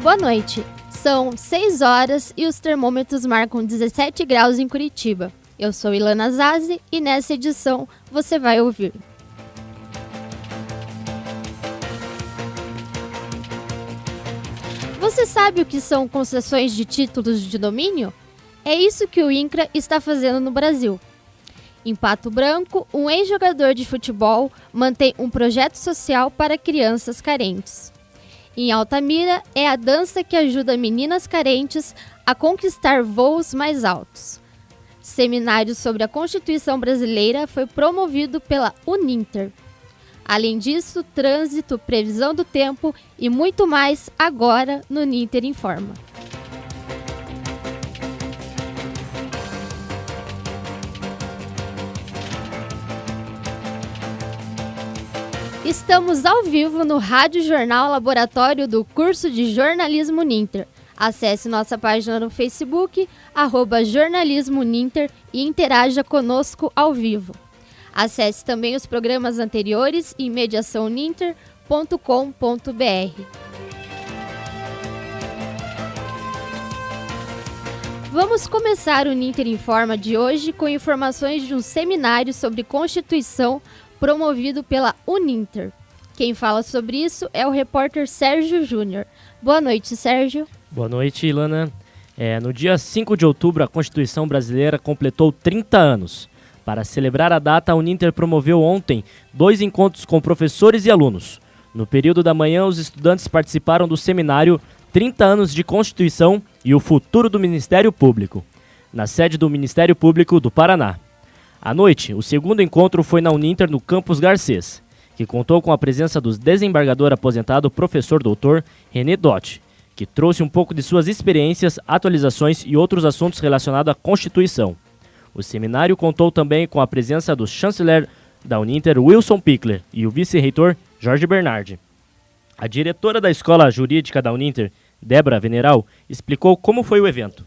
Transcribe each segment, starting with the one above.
Boa noite. São 6 horas e os termômetros marcam 17 graus em Curitiba. Eu sou Ilana Zazi e nessa edição você vai ouvir. Você sabe o que são concessões de títulos de domínio? É isso que o INCRA está fazendo no Brasil. Em Pato Branco, um ex-jogador de futebol mantém um projeto social para crianças carentes. Em Altamira, é a dança que ajuda meninas carentes a conquistar voos mais altos. Seminário sobre a Constituição Brasileira foi promovido pela Uninter. Além disso, trânsito, previsão do tempo e muito mais agora no Ninter Informa. Estamos ao vivo no Rádio Jornal Laboratório do curso de Jornalismo Ninter. Acesse nossa página no Facebook, @jornalismo Ninter e interaja conosco ao vivo. Acesse também os programas anteriores em mediaçãoninter.com.br. Vamos começar o Ninter Informa de hoje com informações de um seminário sobre Constituição promovido pela Uninter. Quem fala sobre isso é o repórter Sérgio Júnior. Boa noite, Sérgio. Boa noite, Ilana. No dia 5 de outubro, a Constituição Brasileira completou 30 anos. Para celebrar a data, a Uninter promoveu ontem 2 encontros com professores e alunos. No período da manhã, os estudantes participaram do seminário 30 anos de Constituição e o futuro do Ministério Público, na sede do Ministério Público do Paraná. À noite, o segundo encontro foi na Uninter no Campus Garcês, que contou com a presença do desembargador aposentado professor doutor René Dotti, que trouxe um pouco de suas experiências, atualizações e outros assuntos relacionados à Constituição. O seminário contou também com a presença do chanceler da Uninter, Wilson Pickler, e o vice-reitor Jorge Bernardi. A diretora da Escola Jurídica da Uninter, Débora Veneral, explicou como foi o evento.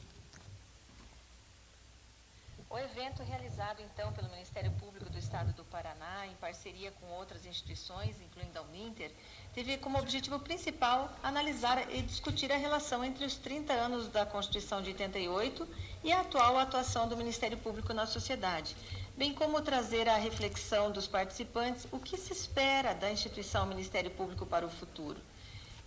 O evento realizado então pelo Ministério Público do Estado do Paraná, em parceria com outras instituições, incluindo a Uninter, teve como objetivo principal analisar e discutir a relação entre os 30 anos da Constituição de 88 e a atual atuação do Ministério Público na sociedade, bem como trazer à reflexão dos participantes o que se espera da instituição Ministério Público para o futuro.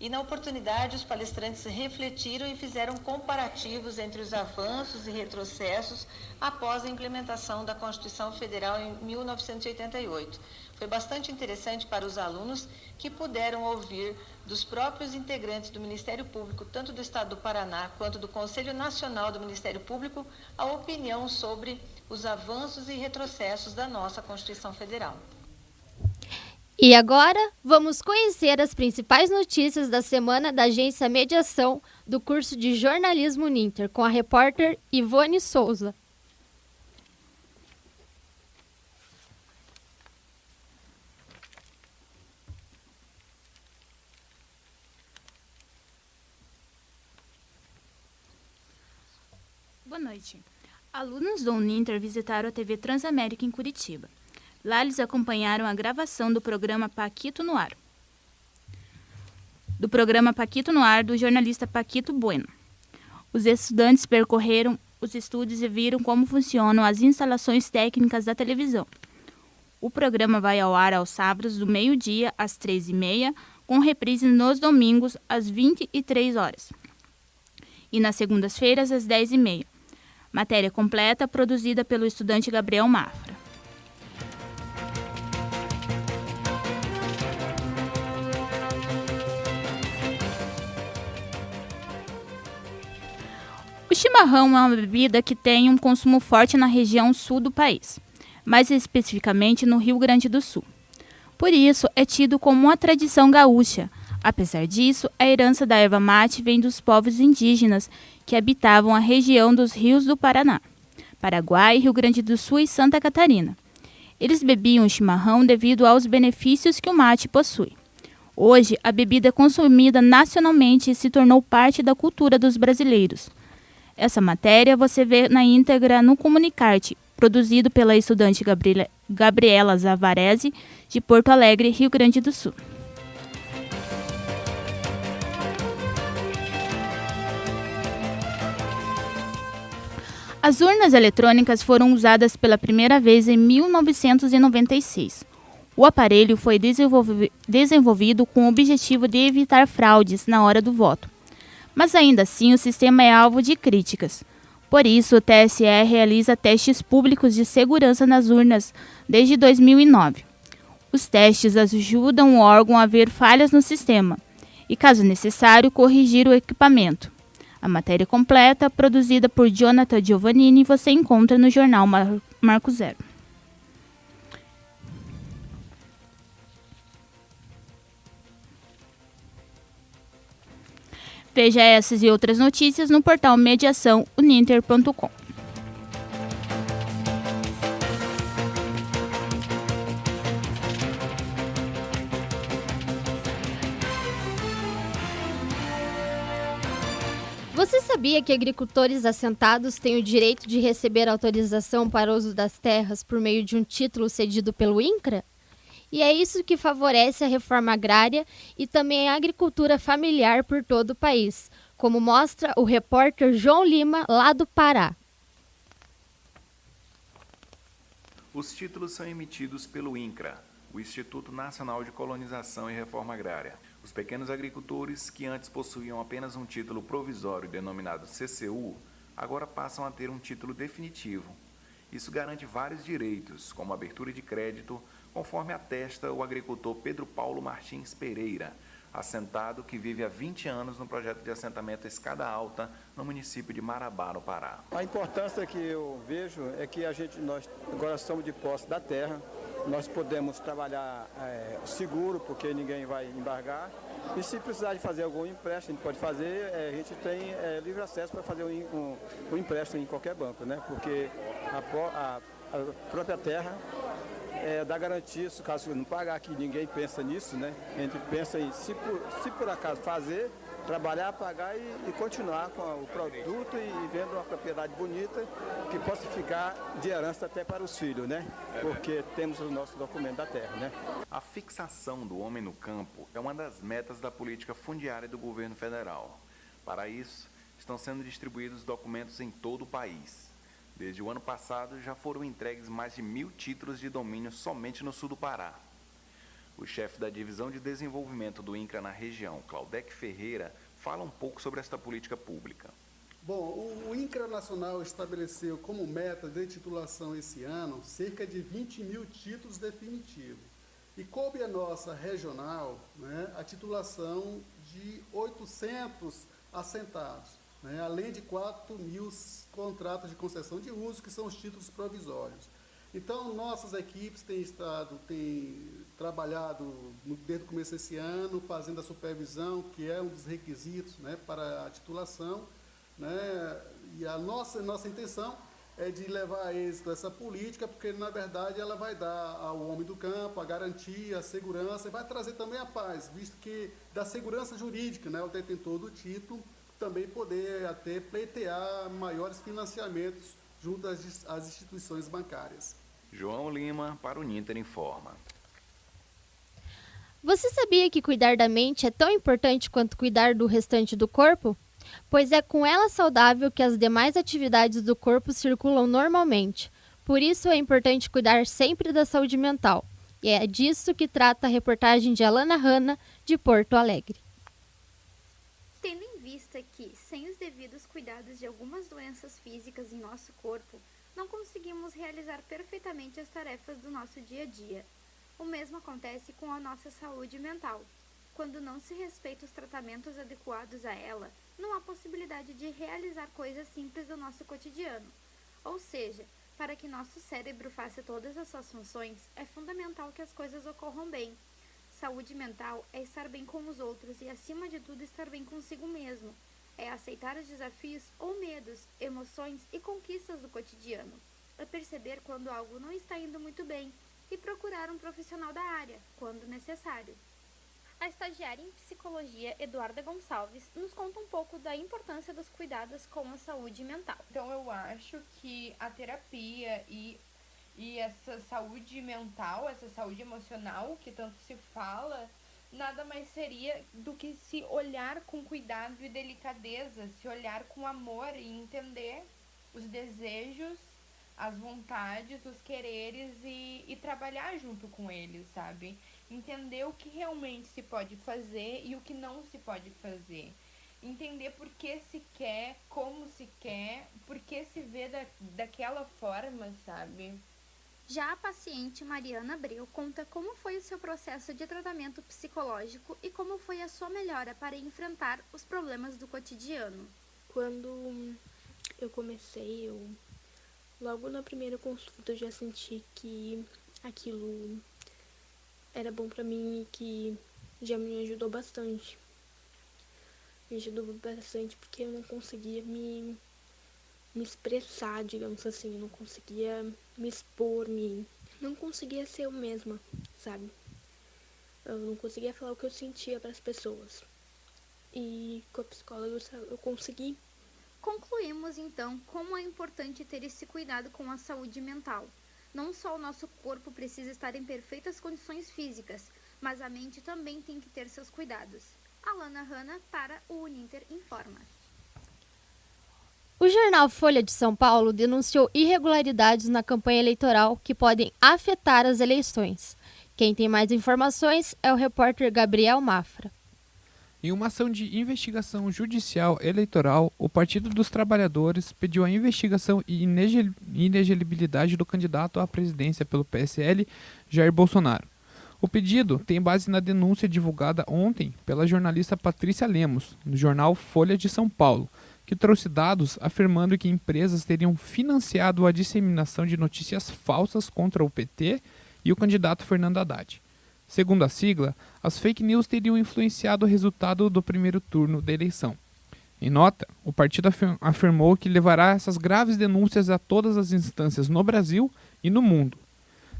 E na oportunidade, os palestrantes refletiram e fizeram comparativos entre os avanços e retrocessos após a implementação da Constituição Federal em 1988. Foi bastante interessante para os alunos que puderam ouvir dos próprios integrantes do Ministério Público, tanto do Estado do Paraná quanto do Conselho Nacional do Ministério Público, a opinião sobre os avanços e retrocessos da nossa Constituição Federal. E agora, vamos conhecer as principais notícias da semana da Agência Mediação do curso de Jornalismo Ninter, com a repórter Ivone Souza. Boa noite. Alunos do Uninter visitaram a TV Transamérica em Curitiba. Lá eles acompanharam a gravação do programa Paquito no Ar. Do jornalista Paquito Bueno. Os estudantes percorreram os estúdios e viram como funcionam as instalações técnicas da televisão. O programa vai ao ar aos sábados do meio-dia às 13h30, com reprise nos domingos às 23h. E nas segundas-feiras às 10h30. Matéria completa produzida pelo estudante Gabriel Mafra. O chimarrão é uma bebida que tem um consumo forte na região sul do país, mais especificamente no Rio Grande do Sul. Por isso, é tido como uma tradição gaúcha. Apesar disso, a herança da erva mate vem dos povos indígenas que habitavam a região dos rios do Paraná, Paraguai, Rio Grande do Sul e Santa Catarina. Eles bebiam o chimarrão devido aos benefícios que o mate possui. Hoje, a bebida é consumida nacionalmente e se tornou parte da cultura dos brasileiros. Essa matéria você vê na íntegra no Comunicarte, produzido pela estudante Gabriela Zavarese, de Porto Alegre, Rio Grande do Sul. As urnas eletrônicas foram usadas pela primeira vez em 1996. O aparelho foi desenvolvido com o objetivo de evitar fraudes na hora do voto. Mas ainda assim o sistema é alvo de críticas. Por isso, o TSE realiza testes públicos de segurança nas urnas desde 2009. Os testes ajudam o órgão a ver falhas no sistema e, caso necessário, corrigir o equipamento. A matéria completa, produzida por Jonathan Giovannini, você encontra no jornal Marco Zero. Veja essas e outras notícias no portal mediaçãouninter.com. Você sabia que agricultores assentados têm o direito de receber autorização para o uso das terras por meio de um título cedido pelo INCRA? E é isso que favorece a reforma agrária e também a agricultura familiar por todo o país, como mostra o repórter João Lima, lá do Pará. Os títulos são emitidos pelo INCRA, o Instituto Nacional de Colonização e Reforma Agrária. Os pequenos agricultores, que antes possuíam apenas um título provisório denominado CCU, agora passam a ter um título definitivo. Isso garante vários direitos, como abertura de crédito, conforme atesta o agricultor Pedro Paulo Martins Pereira, assentado que vive há 20 anos no projeto de assentamento Escada Alta, no município de Marabá, no Pará. A importância que eu vejo é que nós agora somos de posse da terra, nós podemos trabalhar seguro, porque ninguém vai embargar, e se precisar de fazer algum empréstimo, a gente pode fazer, a gente tem livre acesso para fazer um empréstimo em qualquer banco, né? Porque a própria terra dá garantia, se caso não pagar, que ninguém pensa nisso, né? A gente pensa em, se por acaso fazer, trabalhar, pagar e continuar com o produto e vendo uma propriedade bonita que possa ficar de herança até para os filhos, né? Porque temos o nosso documento da terra, né? A fixação do homem no campo é uma das metas da política fundiária do governo federal. Para isso, estão sendo distribuídos documentos em todo o país. Desde o ano passado, já foram entregues mais de 1.000 títulos de domínio somente no sul do Pará. O chefe da Divisão de Desenvolvimento do INCRA na região, Claudec Ferreira, fala um pouco sobre esta política pública. Bom, o INCRA Nacional estabeleceu como meta de titulação esse ano cerca de 20.000 títulos definitivos. E coube a nossa regional, né, a titulação de 800 assentados, né, além de 4.000 contratos de concessão de uso, que são os títulos provisórios. Então, nossas equipes têm trabalhado desde o começo desse ano, fazendo a supervisão, que é um dos requisitos, né, para a titulação, né, e a nossa intenção é de levar a êxito essa política, porque, na verdade, ela vai dar ao homem do campo a garantia, a segurança, e vai trazer também a paz, visto que da segurança jurídica, né, o detentor do título, também poder até pleitear maiores financiamentos junto às instituições bancárias. João Lima, para o Ninter Informa. Você sabia que cuidar da mente é tão importante quanto cuidar do restante do corpo? Pois é com ela saudável que as demais atividades do corpo circulam normalmente. Por isso é importante cuidar sempre da saúde mental. E é disso que trata a reportagem de Alana Hanna, de Porto Alegre. Tendo em vista que, sem os devidos cuidados de algumas doenças físicas em nosso corpo, não conseguimos realizar perfeitamente as tarefas do nosso dia a dia. O mesmo acontece com a nossa saúde mental. Quando não se respeita os tratamentos adequados a ela, não há possibilidade de realizar coisas simples do nosso cotidiano. Ou seja, para que nosso cérebro faça todas as suas funções, é fundamental que as coisas ocorram bem. Saúde mental é estar bem com os outros e, acima de tudo, estar bem consigo mesmo. É aceitar os desafios ou medos, emoções e conquistas do cotidiano. É perceber quando algo não está indo muito bem e procurar um profissional da área, quando necessário. A estagiária em psicologia, Eduarda Gonçalves, nos conta um pouco da importância dos cuidados com a saúde mental. Então, eu acho que a terapia e essa saúde mental, essa saúde emocional que tanto se fala, nada mais seria do que se olhar com cuidado e delicadeza, se olhar com amor e entender os desejos, as vontades, os quereres e trabalhar junto com eles, sabe? Entender o que realmente se pode fazer e o que não se pode fazer. Entender por que se quer, como se quer, por que se vê daquela forma, sabe? Já a paciente Mariana Abreu conta como foi o seu processo de tratamento psicológico e como foi a sua melhora para enfrentar os problemas do cotidiano. Quando eu comecei, logo na primeira consulta eu já senti que aquilo era bom pra mim e que já me ajudou bastante. Me ajudou bastante porque eu não conseguia me expressar, digamos assim, eu não conseguia me expor, não conseguia ser eu mesma, sabe? Eu não conseguia falar o que eu sentia para as pessoas. E com a psicóloga eu consegui. Concluímos então como é importante ter esse cuidado com a saúde mental. Não só o nosso corpo precisa estar em perfeitas condições físicas, mas a mente também tem que ter seus cuidados. Alana Hanna para o Uninter Informa. O jornal Folha de São Paulo denunciou irregularidades na campanha eleitoral que podem afetar as eleições. Quem tem mais informações é o repórter Gabriel Mafra. Em uma ação de investigação judicial eleitoral, o Partido dos Trabalhadores pediu a investigação e inelegibilidade do candidato à presidência pelo PSL, Jair Bolsonaro. O pedido tem base na denúncia divulgada ontem pela jornalista Patrícia Lemos, no jornal Folha de São Paulo, que trouxe dados afirmando que empresas teriam financiado a disseminação de notícias falsas contra o PT e o candidato Fernando Haddad. Segundo a sigla, as fake news teriam influenciado o resultado do primeiro turno da eleição. Em nota, o partido afirmou que levará essas graves denúncias a todas as instâncias no Brasil e no mundo.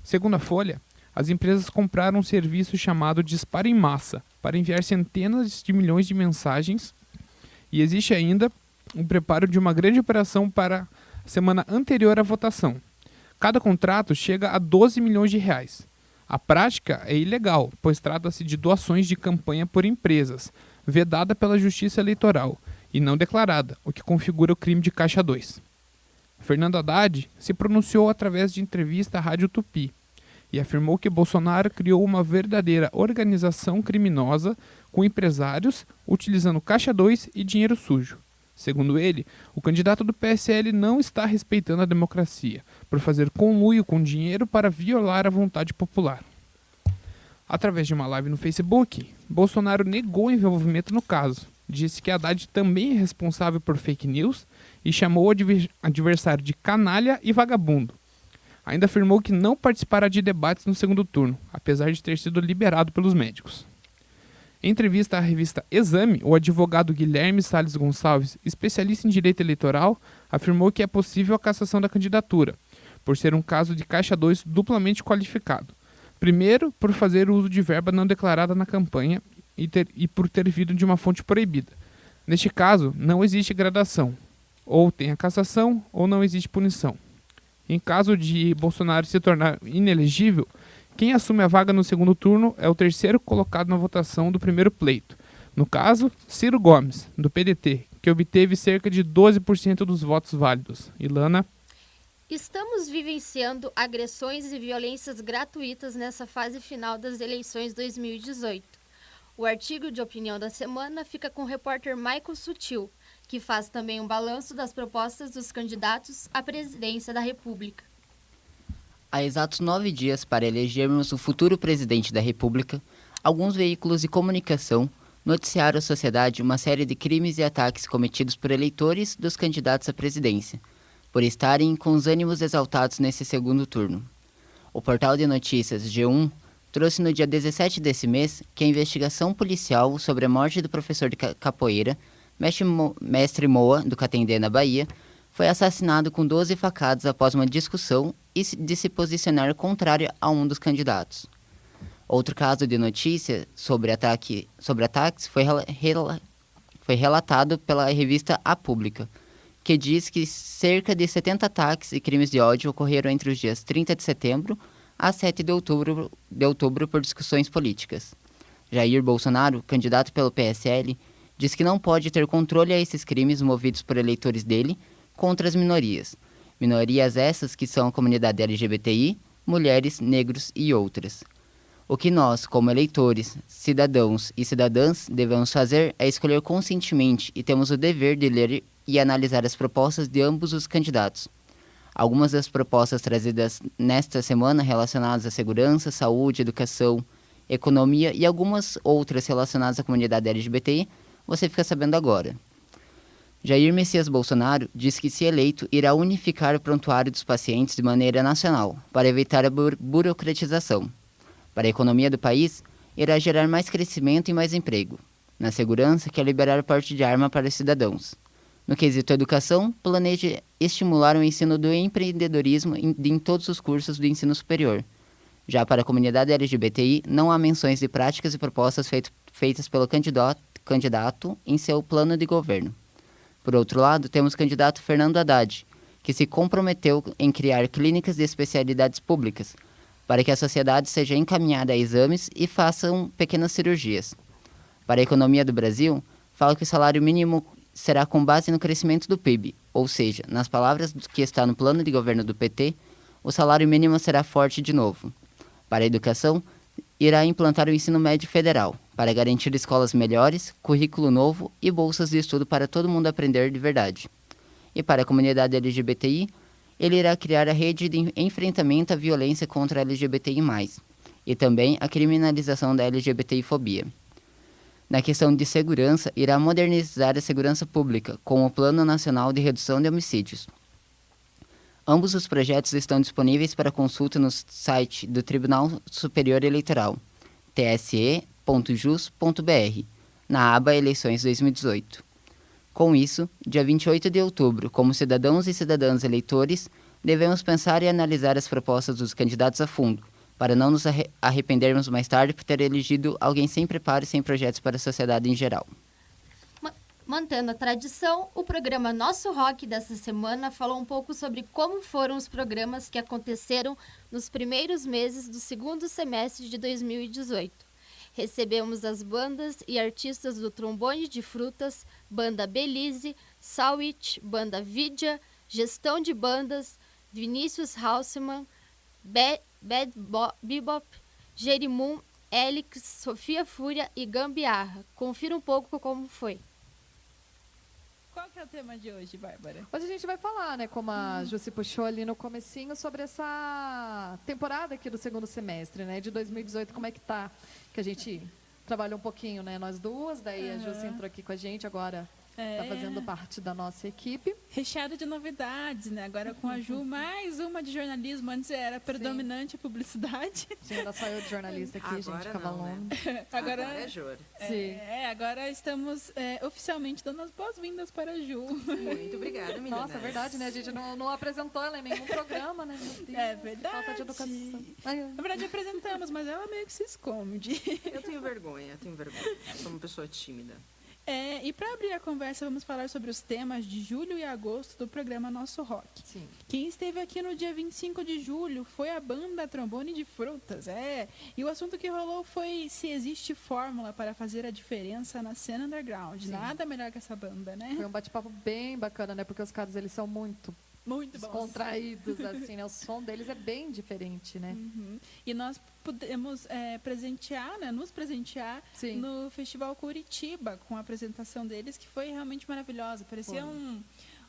Segundo a Folha, as empresas compraram um serviço chamado Disparo em Massa para enviar centenas de milhões de mensagens e existe ainda o preparo de uma grande operação para a semana anterior à votação. Cada contrato chega a 12 milhões de reais. A prática é ilegal, pois trata-se de doações de campanha por empresas, vedada pela Justiça Eleitoral e não declarada, o que configura o crime de Caixa 2. Fernando Haddad se pronunciou através de entrevista à Rádio Tupi e afirmou que Bolsonaro criou uma verdadeira organização criminosa com empresários utilizando Caixa 2 e dinheiro sujo. Segundo ele, o candidato do PSL não está respeitando a democracia, por fazer conluio com dinheiro para violar a vontade popular. Através de uma live no Facebook, Bolsonaro negou envolvimento no caso, disse que Haddad também é responsável por fake news e chamou o adversário de canalha e vagabundo. Ainda afirmou que não participará de debates no segundo turno, apesar de ter sido liberado pelos médicos. Em entrevista à revista Exame, o advogado Guilherme Salles Gonçalves, especialista em direito eleitoral, afirmou que é possível a cassação da candidatura, por ser um caso de Caixa 2 duplamente qualificado. Primeiro, por fazer uso de verba não declarada na campanha e por ter vindo de uma fonte proibida. Neste caso, não existe gradação. Ou tem a cassação, ou não existe punição. Em caso de Bolsonaro se tornar inelegível, quem assume a vaga no segundo turno é o terceiro colocado na votação do primeiro pleito. No caso, Ciro Gomes, do PDT, que obteve cerca de 12% dos votos válidos. Ilana. Estamos vivenciando agressões e violências gratuitas nessa fase final das eleições 2018. O artigo de opinião da semana fica com o repórter Michael Sutil, que faz também um balanço das propostas dos candidatos à presidência da República. Há exatos 9 dias para elegermos o futuro presidente da República, alguns veículos de comunicação noticiaram à sociedade uma série de crimes e ataques cometidos por eleitores dos candidatos à presidência, por estarem com os ânimos exaltados nesse segundo turno. O portal de notícias G1 trouxe no dia 17 desse mês que a investigação policial sobre a morte do professor de capoeira, Mestre Moa, do Catendê, na Bahia, foi assassinado com 12 facadas após uma discussão e de se posicionar contrário a um dos candidatos. Outro caso de notícia sobre ataques foi relatado pela revista A Pública, que diz que cerca de 70 ataques e crimes de ódio ocorreram entre os dias 30 de setembro a 7 de outubro por discussões políticas. Jair Bolsonaro, candidato pelo PSL, diz que não pode ter controle a esses crimes movidos por eleitores dele, contra as minorias. Minorias essas que são a comunidade LGBTI, mulheres, negros e outras. O que nós, como eleitores, cidadãos e cidadãs, devemos fazer é escolher conscientemente e temos o dever de ler e analisar as propostas de ambos os candidatos. Algumas das propostas trazidas nesta semana relacionadas à segurança, saúde, educação, economia e algumas outras relacionadas à comunidade LGBTI, você fica sabendo agora. Jair Messias Bolsonaro diz que, se eleito, irá unificar o prontuário dos pacientes de maneira nacional, para evitar a burocratização. Para a economia do país, irá gerar mais crescimento e mais emprego. Na segurança, quer liberar o porte de arma para os cidadãos. No quesito educação, planeja estimular o ensino do empreendedorismo em todos os cursos do ensino superior. Já para a comunidade LGBTI, não há menções de práticas e propostas feitas pelo candidato em seu plano de governo. Por outro lado, temos o candidato Fernando Haddad, que se comprometeu em criar clínicas de especialidades públicas, para que a sociedade seja encaminhada a exames e façam pequenas cirurgias. Para a economia do Brasil, fala que o salário mínimo será com base no crescimento do PIB, ou seja, nas palavras que está no plano de governo do PT, o salário mínimo será forte de novo. Para a educação, irá implantar o ensino médio federal, para garantir escolas melhores, currículo novo e bolsas de estudo para todo mundo aprender de verdade. E para a comunidade LGBTI, ele irá criar a rede de enfrentamento à violência contra a LGBTI+, e também a criminalização da LGBTI-fobia. Na questão de segurança, irá modernizar a segurança pública, com o Plano Nacional de Redução de Homicídios. Ambos os projetos estão disponíveis para consulta no site do Tribunal Superior Eleitoral, tse.jus.br, na aba Eleições 2018. Com isso, dia 28 de outubro, como cidadãos e cidadãs eleitores, devemos pensar e analisar as propostas dos candidatos a fundo, para não nos arrependermos mais tarde por ter elegido alguém sem preparo e sem projetos para a sociedade em geral. Mantendo a tradição, o programa Nosso Rock dessa semana falou um pouco sobre como foram os programas que aconteceram nos primeiros meses do segundo semestre de 2018. Recebemos as bandas e artistas do Trombone de Frutas, Banda Belize, Sawit, Banda Vidya, Gestão de Bandas, Vinícius Hausmann, Bad Bebop, Jerimum, Elix, Sofia Fúria e Gambiarra. Confira um pouco como foi. Qual que é o tema de hoje, Bárbara? Hoje a gente vai falar, né, como a Jussi puxou ali no comecinho, sobre essa temporada aqui do segundo semestre, né, de 2018, como é que tá, que a gente trabalhou um pouquinho, né, nós duas, daí a Jussi entrou aqui com a gente, agora tá fazendo parte da nossa equipe. Recheado de novidades, né, agora com a Ju, mais uma de jornalismo, antes era predominante a publicidade. Sim, ainda só eu de jornalista aqui, agora gente, cavalona. Né? Agora é Jura. Agora estamos oficialmente dando as boas-vindas para a Ju. Muito obrigada, meninas. Nossa, é verdade, né, a gente não apresentou ela em nenhum programa, né, meu Deus, é verdade. Falta de educação. Na verdade apresentamos, mas ela meio que se esconde. Eu tenho vergonha, sou uma pessoa tímida. E para abrir a conversa, vamos falar sobre os temas de julho e agosto do programa Nosso Rock. Sim. Quem esteve aqui no dia 25 de julho foi a banda Trombone de Frutas. E o assunto que rolou foi se existe fórmula para fazer a diferença na cena underground. Sim. Nada melhor que essa banda, né? Foi um bate-papo bem bacana, né? Porque os caras, eles são muito descontraídos, assim, né? O som deles é bem diferente, né? Uhum. E nós pudemos nos presentear Sim. no Festival Curitiba, com a apresentação deles, que foi realmente maravilhosa. Parecia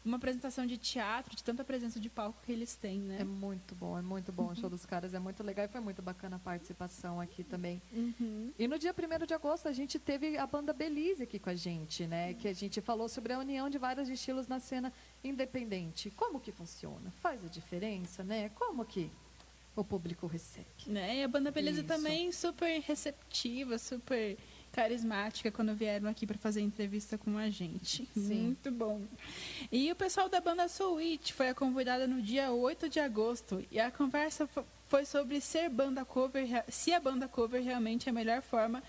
uma apresentação de teatro, de tanta presença de palco que eles têm, né? É muito bom. O show dos caras é muito legal e foi muito bacana a participação aqui também. Uhum. E no dia 1º de agosto a gente teve a banda Belize aqui com a gente, né? Que a gente falou sobre a união de vários estilos na cena independente. Como que funciona? Faz a diferença, né? Como que o público recebe? E a banda Belize também super receptiva, super carismática quando vieram aqui para fazer entrevista com a gente. Sim. Muito bom. E o pessoal da banda Sawit foi a convidada no dia 8 de agosto. E a conversa foi sobre se a banda cover realmente é a melhor forma,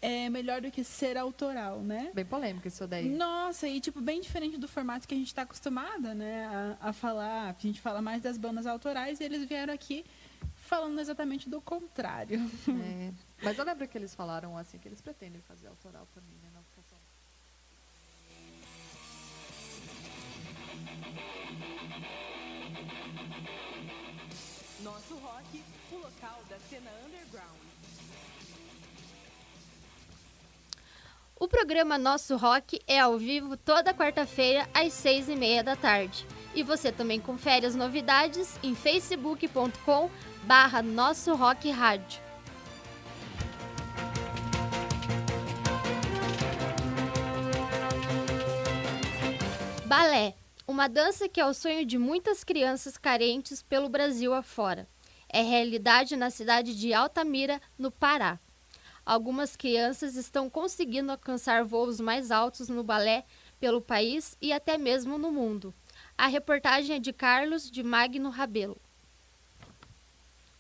é melhor do que ser autoral, né? Bem polêmico isso daí. Nossa, e bem diferente do formato que a gente está acostumada, né, a falar. A gente fala mais das bandas autorais e eles vieram aqui falando exatamente do contrário. Mas eu lembro que eles falaram assim, que eles pretendem fazer autoral também, né? Nosso Rock, o local da cena underground. O programa Nosso Rock é ao vivo toda quarta-feira às 6h30 da tarde. E você também confere as novidades em facebook.com/Nosso Rock Rádio. Balé, uma dança que é o sonho de muitas crianças carentes pelo Brasil afora. É realidade na cidade de Altamira, no Pará. Algumas crianças estão conseguindo alcançar voos mais altos no balé pelo país e até mesmo no mundo. A reportagem é de Carlos de Magno Rabelo.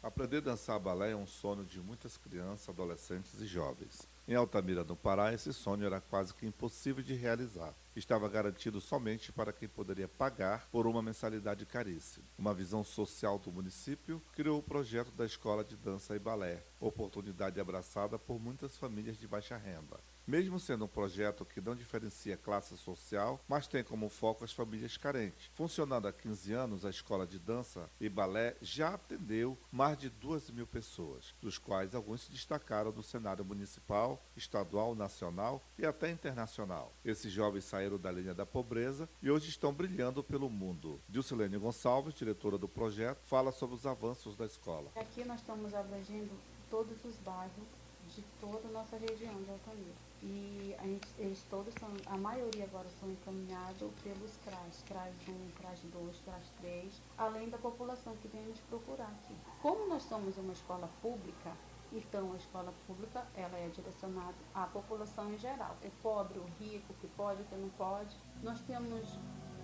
Aprender a dançar balé é um sonho de muitas crianças, adolescentes e jovens. Em Altamira, no Pará, esse sonho era quase que impossível de realizar. Estava garantido somente para quem poderia pagar por uma mensalidade caríssima. Uma visão social do município criou o projeto da Escola de Dança e Balé, oportunidade abraçada por muitas famílias de baixa renda. Mesmo sendo um projeto que não diferencia classe social, mas tem como foco as famílias carentes. Funcionando há 15 anos, a Escola de Dança e Balé já atendeu mais de 2.000 pessoas, dos quais alguns se destacaram no cenário municipal, estadual, nacional e até internacional. Esses jovens saíram da linha da pobreza e hoje estão brilhando pelo mundo. Dilcilene Gonçalves, diretora do projeto, fala sobre os avanços da escola. Aqui nós estamos abrangendo todos os bairros de toda a nossa região de Altamira. E eles todos são, a maioria agora são encaminhados pelos CRAS, CRAS 1, CRAS 2, CRAS 3, além da população que vem nos procurar aqui. Como nós somos uma escola pública, então a escola pública ela é direcionada à população em geral. O pobre, o rico, o que pode, o que não pode. Nós temos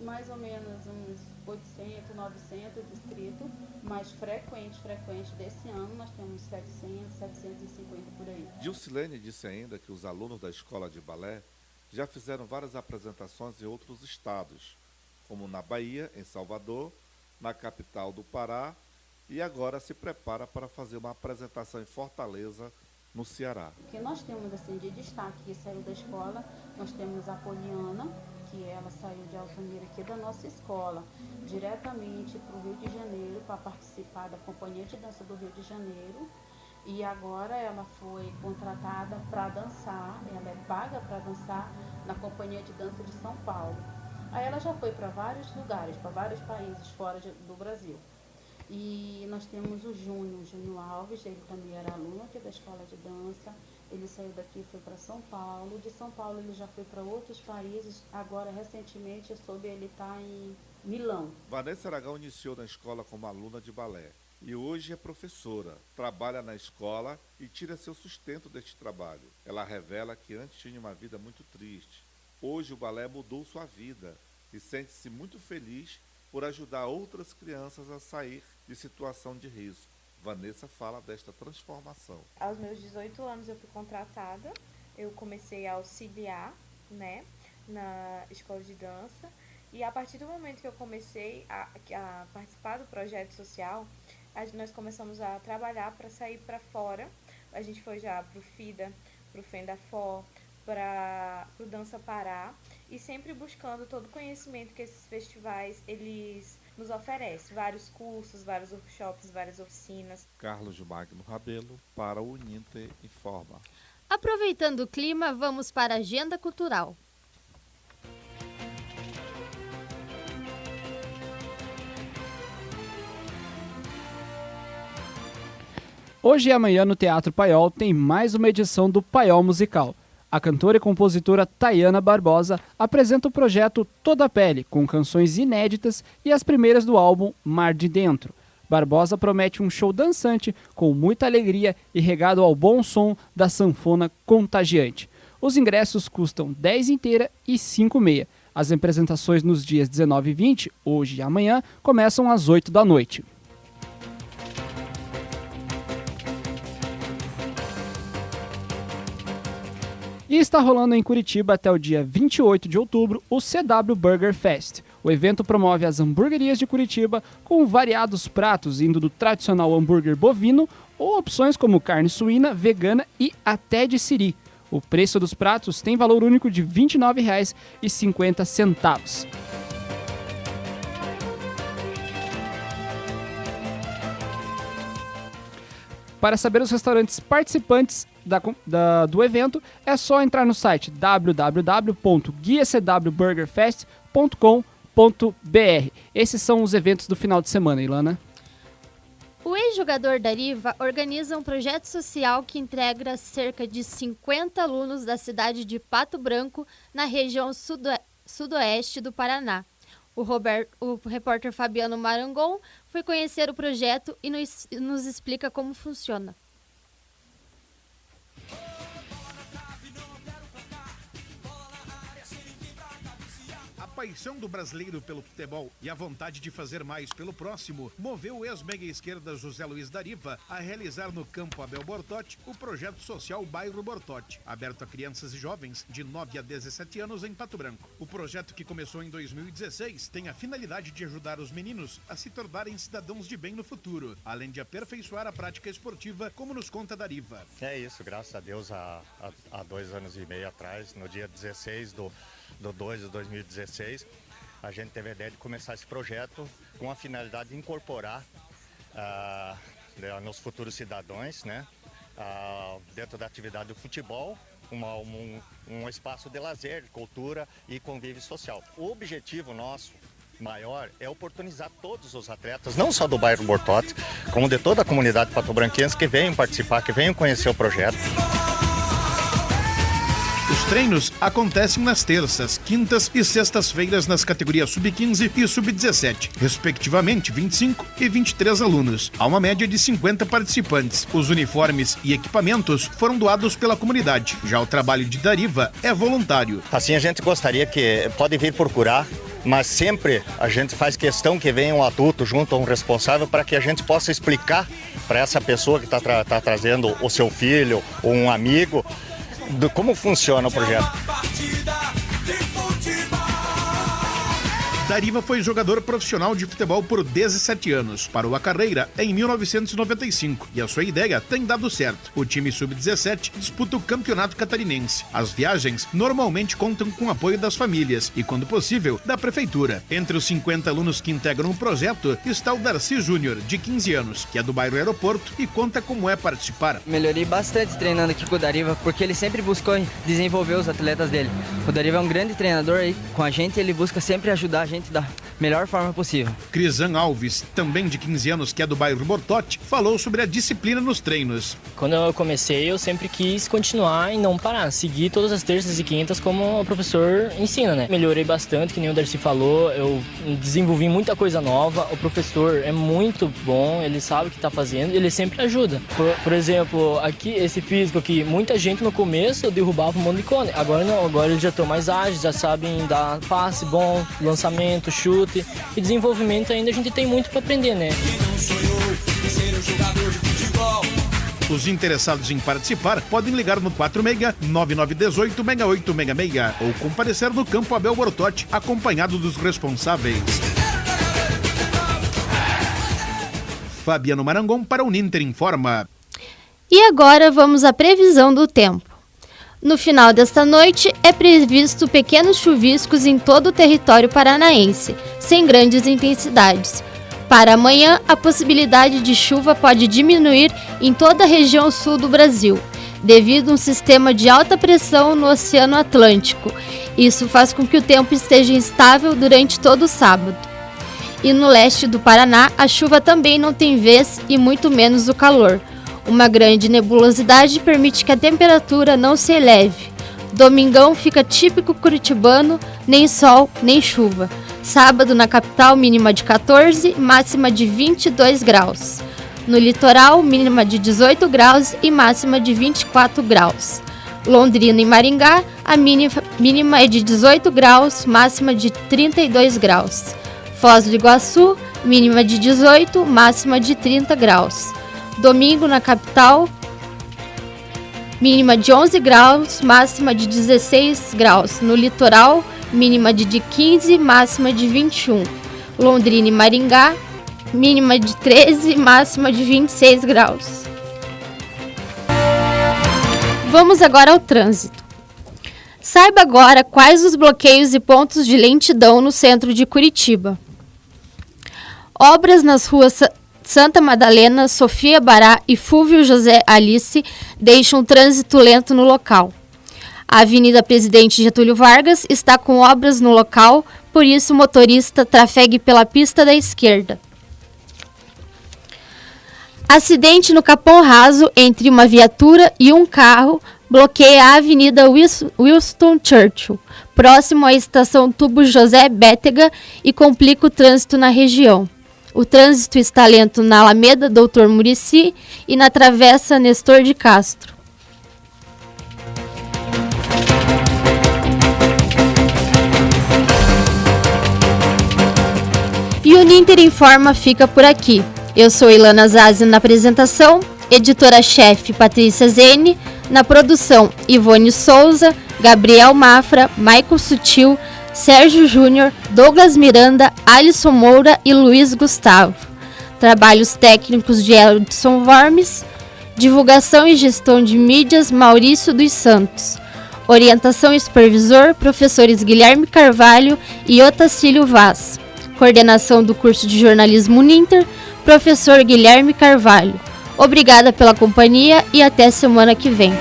mais ou menos uns 800, 900 inscritos, mas frequente desse ano nós temos 700, 750 por aí. Dilcilene disse ainda que os alunos da escola de balé já fizeram várias apresentações em outros estados, como na Bahia, em Salvador, na capital do Pará, e agora se prepara para fazer uma apresentação em Fortaleza, no Ceará. O que nós temos assim de destaque que saiu da escola, nós temos a Poliana, que ela saiu de Altamira aqui da nossa escola, diretamente para o Rio de Janeiro, para participar da Companhia de Dança do Rio de Janeiro. E agora ela foi contratada para dançar, ela é paga para dançar na Companhia de Dança de São Paulo. Aí ela já foi para vários lugares, para vários países fora do Brasil. E nós temos o Júnior Alves, ele também era aluno aqui da escola de dança. Ele saiu daqui e foi para São Paulo. De São Paulo ele já foi para outros países. Agora, recentemente, eu soube ele está em Milão. Vanessa Aragão iniciou na escola como aluna de balé. E hoje é professora, trabalha na escola e tira seu sustento deste trabalho. Ela revela que antes tinha uma vida muito triste. Hoje o balé mudou sua vida e sente-se muito feliz por ajudar outras crianças a sair de situação de risco. Vanessa fala desta transformação. Aos meus 18 anos eu fui contratada, eu comecei a auxiliar, na escola de dança, e a partir do momento que eu comecei a participar do projeto social, nós começamos a trabalhar para sair para fora. A gente foi já para o FIDA, para o FENDAFOR, para o Dança Pará, e sempre buscando todo o conhecimento que esses festivais eles nos oferecem. Vários cursos, vários workshops, várias oficinas. Carlos de Magno Rabelo, para o Uninter Informa. Aproveitando o clima, vamos para a agenda cultural. Hoje e amanhã no Teatro Paiol tem mais uma edição do Paiol Musical. A cantora e compositora Tayana Barbosa apresenta o projeto Toda a Pele, com canções inéditas e as primeiras do álbum Mar de Dentro. Barbosa promete um show dançante com muita alegria e regado ao bom som da sanfona contagiante. Os ingressos custam 10 inteira e 5 meia. As apresentações nos dias 19 e 20, hoje e amanhã, começam às 8 da noite. E está rolando em Curitiba até o dia 28 de outubro o CW Burger Fest. O evento promove as hamburguerias de Curitiba com variados pratos indo do tradicional hambúrguer bovino ou opções como carne suína, vegana e até de siri. O preço dos pratos tem valor único de R$ 29,50. Para saber os restaurantes participantes do evento, é só entrar no site www.guiacwburgerfest.com.br. Esses são os eventos do final de semana, Ilana. O ex-jogador Dariva organiza um projeto social que integra cerca de 50 alunos da cidade de Pato Branco, na região sudoeste do Paraná. O repórter Fabiano Marangon foi conhecer o projeto e nos explica como funciona. A paixão do brasileiro pelo futebol e a vontade de fazer mais pelo próximo moveu o ex-mega esquerda José Luiz Dariva a realizar no campo Abel Bortotti o projeto social Bairro Bortotti, aberto a crianças e jovens de 9 a 17 anos em Pato Branco. O projeto, que começou em 2016, tem a finalidade de ajudar os meninos a se tornarem cidadãos de bem no futuro, além de aperfeiçoar a prática esportiva, como nos conta Dariva. É isso, graças a Deus, há 2 anos e meio atrás, no dia 16 do 2 de 2016, a gente teve a ideia de começar esse projeto com a finalidade de incorporar nos futuros cidadãos, né, dentro da atividade do futebol, um espaço de lazer, de cultura e convívio social. O objetivo nosso maior é oportunizar todos os atletas, não só do bairro Bortotti, como de toda a comunidade patobranquense, que venham participar, que venham conhecer o projeto. Os treinos acontecem nas terças, quintas e sextas-feiras nas categorias Sub-15 e Sub-17, respectivamente 25 e 23 alunos. Há uma média de 50 participantes. Os uniformes e equipamentos foram doados pela comunidade. Já o trabalho de Dariva é voluntário. Assim, a gente gostaria que pode vir procurar, mas sempre a gente faz questão que venha um adulto junto a um responsável para que a gente possa explicar para essa pessoa que está trazendo o seu filho ou um amigo de como funciona o projeto. Dariva foi jogador profissional de futebol por 17 anos. Parou a carreira em 1995 e a sua ideia tem dado certo. O time Sub-17 disputa o campeonato catarinense. As viagens normalmente contam com o apoio das famílias e, quando possível, da prefeitura. Entre os 50 alunos que integram o projeto está o Darcy Júnior, de 15 anos, que é do bairro Aeroporto e conta como é participar. Melhorei bastante treinando aqui com o Dariva, porque ele sempre buscou desenvolver os atletas dele. O Dariva é um grande treinador e com a gente ele busca sempre ajudar a gente da melhor forma possível. Crisan Alves, também de 15 anos, que é do bairro Bortotti, falou sobre a disciplina nos treinos. Quando eu comecei, eu sempre quis continuar e não parar, seguir todas as terças e quintas como o professor ensina, né? Melhorei bastante, que nem o Darcy falou, eu desenvolvi muita coisa nova, o professor é muito bom, ele sabe o que está fazendo, ele sempre ajuda. Por exemplo, aqui, esse físico aqui, muita gente no começo derrubava um monte de cone, agora não, agora eles já estão mais ágeis, já sabem dar passe bom, lançamento, chute e desenvolvimento. Ainda a gente tem muito para aprender, né? Os interessados em participar podem ligar no 46-9918-6866 ou comparecer no campo Abel Bortotti, acompanhado dos responsáveis. Fabiano Marangon para o Uninter Informa. E agora vamos à previsão do tempo. No final desta noite, é previsto pequenos chuviscos em todo o território paranaense, sem grandes intensidades. Para amanhã, a possibilidade de chuva pode diminuir em toda a região sul do Brasil, devido a um sistema de alta pressão no Oceano Atlântico. Isso faz com que o tempo esteja instável durante todo o sábado. E no leste do Paraná, a chuva também não tem vez e muito menos o calor. Uma grande nebulosidade permite que a temperatura não se eleve. Domingão fica típico curitibano, nem sol, nem chuva. Sábado na capital, mínima de 14, máxima de 22 graus. No litoral, mínima de 18 graus e máxima de 24 graus. Londrina e Maringá, a mínima é de 18 graus, máxima de 32 graus. Foz do Iguaçu, mínima de 18, máxima de 30 graus. Domingo na capital, mínima de 11 graus, máxima de 16 graus. No litoral, mínima de 15, máxima de 21. Londrina e Maringá, mínima de 13, máxima de 26 graus. Vamos agora ao trânsito. Saiba agora quais os bloqueios e pontos de lentidão no centro de Curitiba. Obras nas ruas Santa Madalena, Sofia Bará e Fúvio José Alice deixam trânsito lento no local. A Avenida Presidente Getúlio Vargas está com obras no local, por isso o motorista trafegue pela pista da esquerda. Acidente no Capão Raso entre uma viatura e um carro bloqueia a Avenida Winston Churchill, próximo à estação Tubo José Bétega, e complica o trânsito na região. O trânsito está lento na Alameda Doutor Muricy e na Travessa Nestor de Castro. E o Ninter Informa fica por aqui. Eu sou Ilana Zazi na apresentação, editora-chefe Patrícia Zene, na produção Ivone Souza, Gabriel Mafra, Michael Sutil, Sérgio Júnior, Douglas Miranda, Alisson Moura e Luiz Gustavo. Trabalhos técnicos de Edson Wormes, divulgação e gestão de mídias Maurício dos Santos. Orientação e supervisor, professores Guilherme Carvalho e Otacílio Vaz. Coordenação do curso de jornalismo Ninter, professor Guilherme Carvalho. Obrigada pela companhia e até semana que vem.